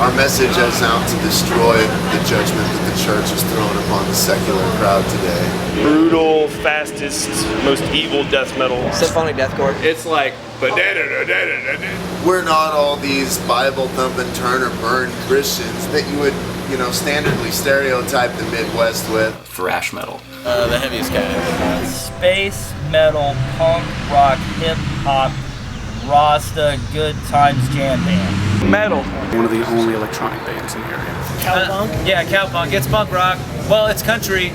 Our message is out to destroy the judgment that the church has thrown upon the secular crowd today. Brutal, fastest, most evil death metal. Symphonic deathcore. It's like, we're not all these Bible-thumping, turn or burn Christians that you would, standardly stereotype the Midwest with. Thrash metal. The heaviest kind. Space metal, punk rock, hip hop, Rasta, good times jam band. Metal. One of the only electronic bands in the area. Cowpunk? Yeah, cowpunk. It's punk rock. Well, it's country,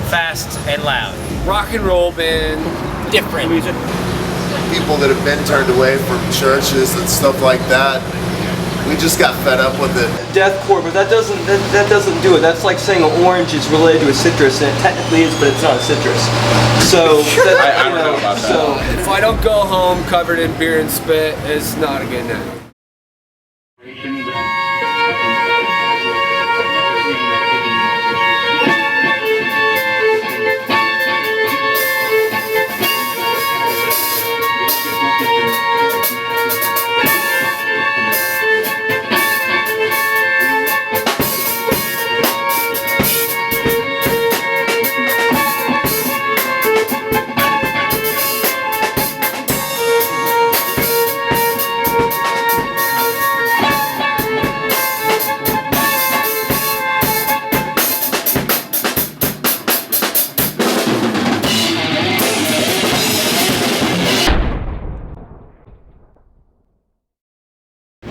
fast and loud. rock and roll band. Different music. People that have been turned away from churches and stuff like that, we just got fed up with it. Deathcore, but that doesn't do it. That's like saying an orange is related to a citrus, and it technically is, but it's not a citrus. So I don't know about that. So if I don't go home covered in beer and spit, it's not a good night.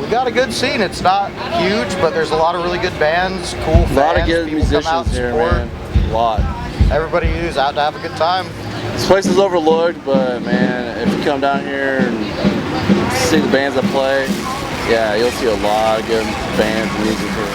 Got a good scene. It's not huge, but there's a lot of really good bands, cool fans. A lot of good people musicians come out and here, support. man. A lot. Everybody who's out to have a good time. This place is overlooked, but man, if you come down here and see the bands that play, yeah, you'll see a lot of good bands and music here.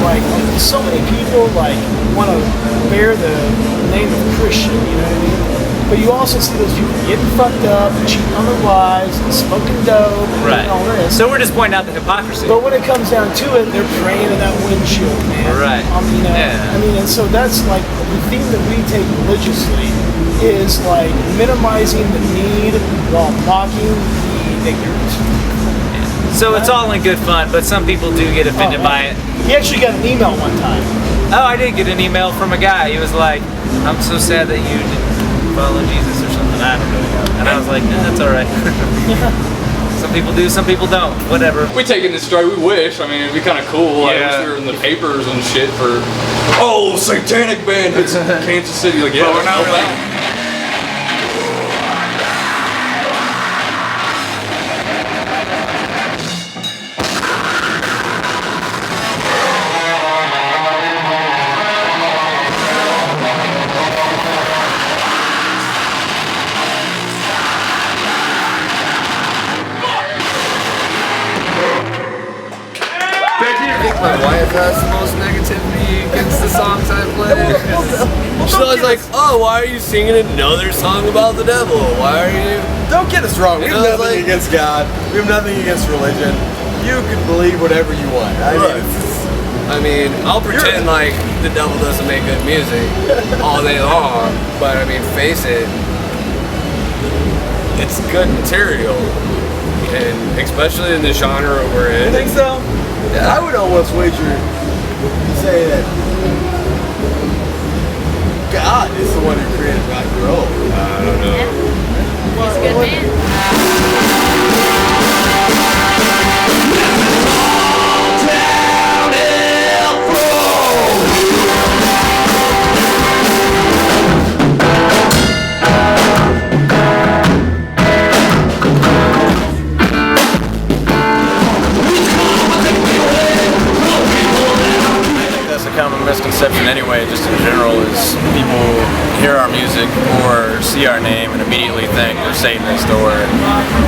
Like so many people like want to bear the name of Christian, you know what I mean? But you also see those people getting fucked up, cheating on their wives, smoking dope, and all this. So we're just pointing out the hypocrisy. But when it comes down to it, they're praying in that windshield, man. Right. I mean, and so that's like the theme that we take religiously is like minimizing the need while mocking the ignorant. So it's all in good fun, but some people do get offended by it. He actually got an email one time. Oh, I did get an email from a guy. He was like, "I'm so sad that you didn't follow Jesus or something." I don't know. And I was like, that's all right. Some people do, some people don't. Whatever. We take it in stride. We wish. I mean, it'd be kind of cool. Like, we were in the papers and shit for, satanic band hits Kansas City. Like, yeah, we're not really. My wife has the most negativity against the songs I play. She's always like, "Oh, why are you singing another song about the devil? Why are you?" Don't get us wrong. We have nothing against God. We have nothing against religion. You can believe whatever you want. I mean, I'll pretend like the devil doesn't make good music all day long, but I mean, face it, it's good material, and especially in the genre we're in. You think so? Yeah. I would almost wager to say that God is the one who created rock and roll. I don't know. Yeah. He's a good man. common misconception anyway, just in general, is people hear our music or see our name and immediately think they're Satanist or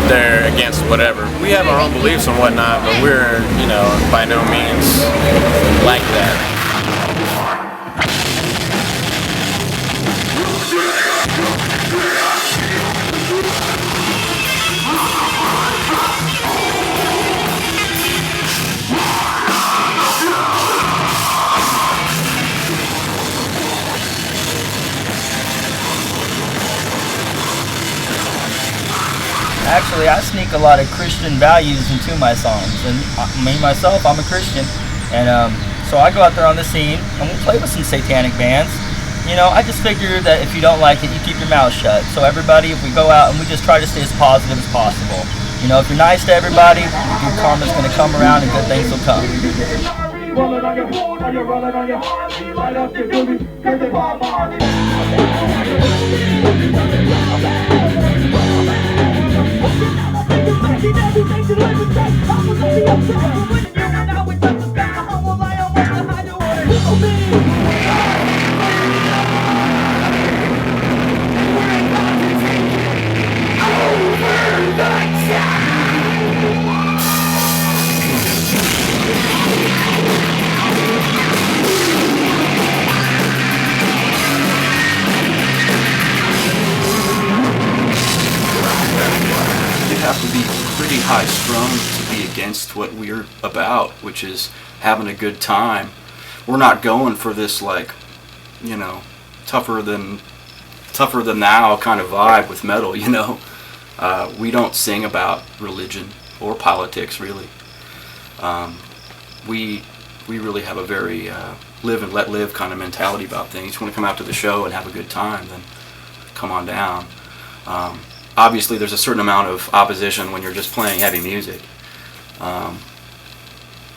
they're against whatever. We have our own beliefs and whatnot, but we're, you know, by no means like that. Actually, I sneak a lot of Christian values into my songs, and me myself, I'm a Christian, and so I go out there on the scene and we'll play with some satanic bands. You know, I just figure that if you don't like it, you keep your mouth shut. So everybody, if we go out and we just try to stay as positive as possible. You know, if you're nice to everybody, good karma's going to come around and good things will come. Have to be pretty high strung to be against what we're about, which is having a good time. We're not going for this, like, you know, tougher than thou kind of vibe with metal, you know. We don't sing about religion or politics, really. We really have a very live and let live kind of mentality about things. You want to come out to the show and have a good time, then come on down. Obviously, there's a certain amount of opposition when you're just playing heavy music.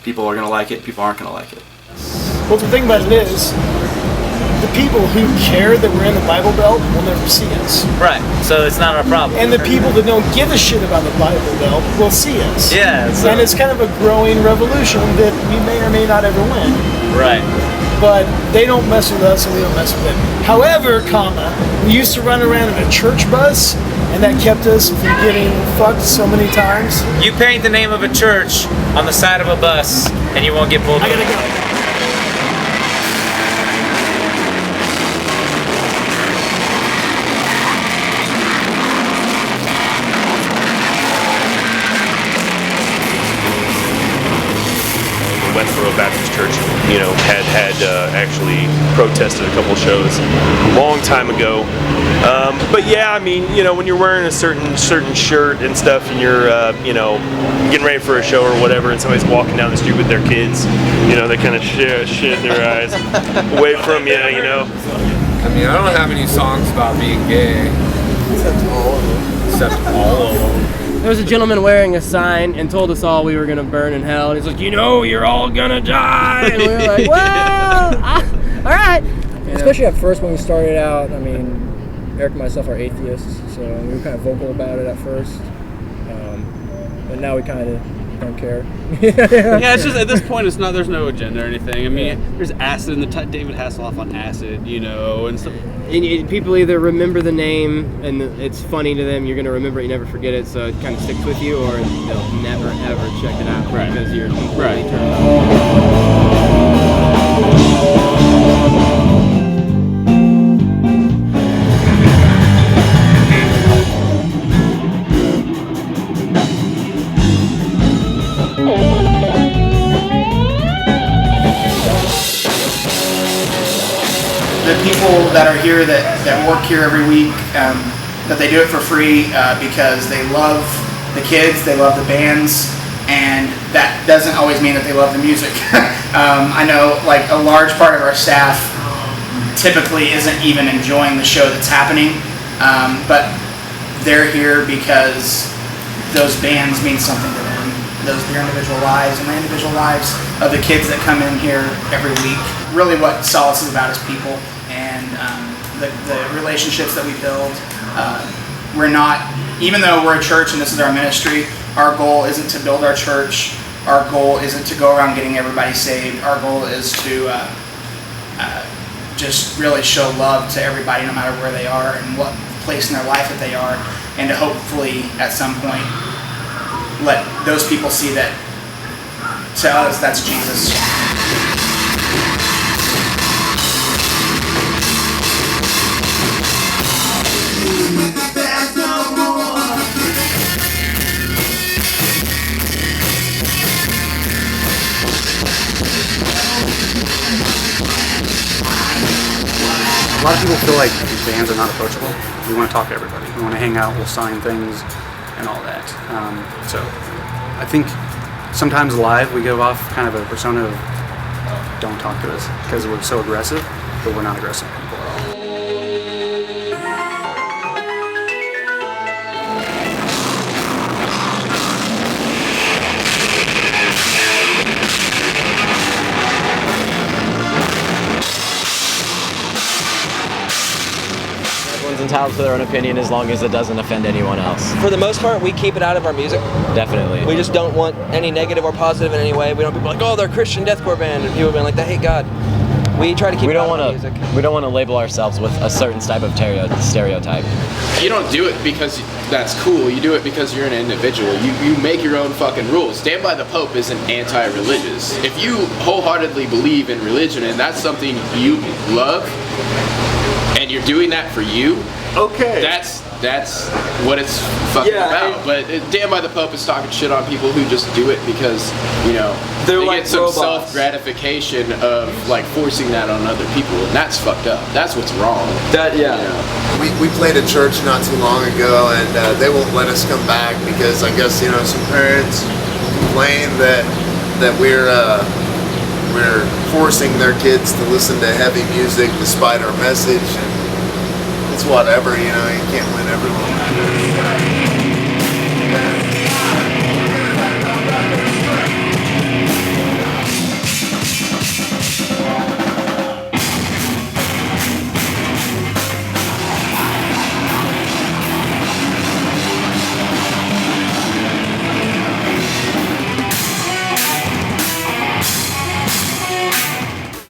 People are going to like it, people aren't going to like it. Well, the thing about it is, the people who care that we're in the Bible Belt will never see us. Right, so it's not our problem. And the people that don't give a shit about the Bible Belt will see us. Yeah. And it's kind of a growing revolution that we may or may not ever win. Right. But they don't mess with us and we don't mess with them. However, we used to run around in a church bus, and that kept us from getting fucked so many times. You paint the name of a church on the side of a bus, and you won't get pulled over. I gotta go. Westboro Baptist Church, you know, had actually protested a couple shows a long time ago. But yeah, I mean, you know, when you're wearing a certain shirt and stuff, and you're, you know, getting ready for a show or whatever, and somebody's walking down the street with their kids, you know, they kind of shit in their eyes away from you, you know. I mean, I don't have any songs about being gay. Except all of them. There was a gentleman wearing a sign and told us all we were going to burn in hell. And he's like, you know, you're all going to die. And we were like, well, all right. Especially at first when we started out, I mean, Eric and myself are atheists, so we were kind of vocal about it at first. But now we kind of don't care. Yeah, it's just at this point, there's no agenda or anything. I mean, there's acid in the David Hasselhoff on acid, you know, and stuff. And people either remember the name and it's funny to them, you're going to remember it, you never forget it, so it kind of sticks with you, or they'll never ever check it out because you're completely turned off. The people that are here that work here every week, that they do it for free because they love the kids, they love the bands, and that doesn't always mean that they love the music. I know like a large part of our staff typically isn't even enjoying the show that's happening, but they're here because those bands mean something to them. Their individual lives and the individual lives of the kids that come in here every week. Really what Solace is about is people and the relationships that we build. We're not, even though we're a church and this is our ministry, our goal isn't to build our church. Our goal isn't to go around getting everybody saved. Our goal is to just really show love to everybody, no matter where they are and what place in their life that they are, and to hopefully at some point let those people see that to us that's Jesus. A lot of people feel like these bands are not approachable. We want to talk to everybody. We want to hang out, we'll sign things and all that. So I think sometimes live we give off kind of a persona of don't talk to us because we're so aggressive, but we're not aggressive people at all. Everyone's entitled to their own opinion as long as it doesn't offend anyone else. For the most part, we keep it out of our music. Definitely. We just don't want any negative or positive in any way. We don't want people like, oh, they're a Christian deathcore band, and people being like, they hate God. We try to keep it out of our music. We don't want to label ourselves with a certain type of stereotype. You don't do it because that's cool. You do it because you're an individual. You make your own fucking rules. Stand by the Pope isn't anti-religious. If you wholeheartedly believe in religion and that's something you love, and you're doing that for you, okay, that's what it's fucking about. But Stand by the Pope is talking shit on people who just do it because, you know, they like get some robots. self-gratification of like forcing that on other people, and that's fucked up. That's what's wrong. You know? We played a church not too long ago, and they won't let us come back because I guess, you know, some parents complain that we're forcing their kids to listen to heavy music despite our message. And it's whatever, you know, you can't win everyone.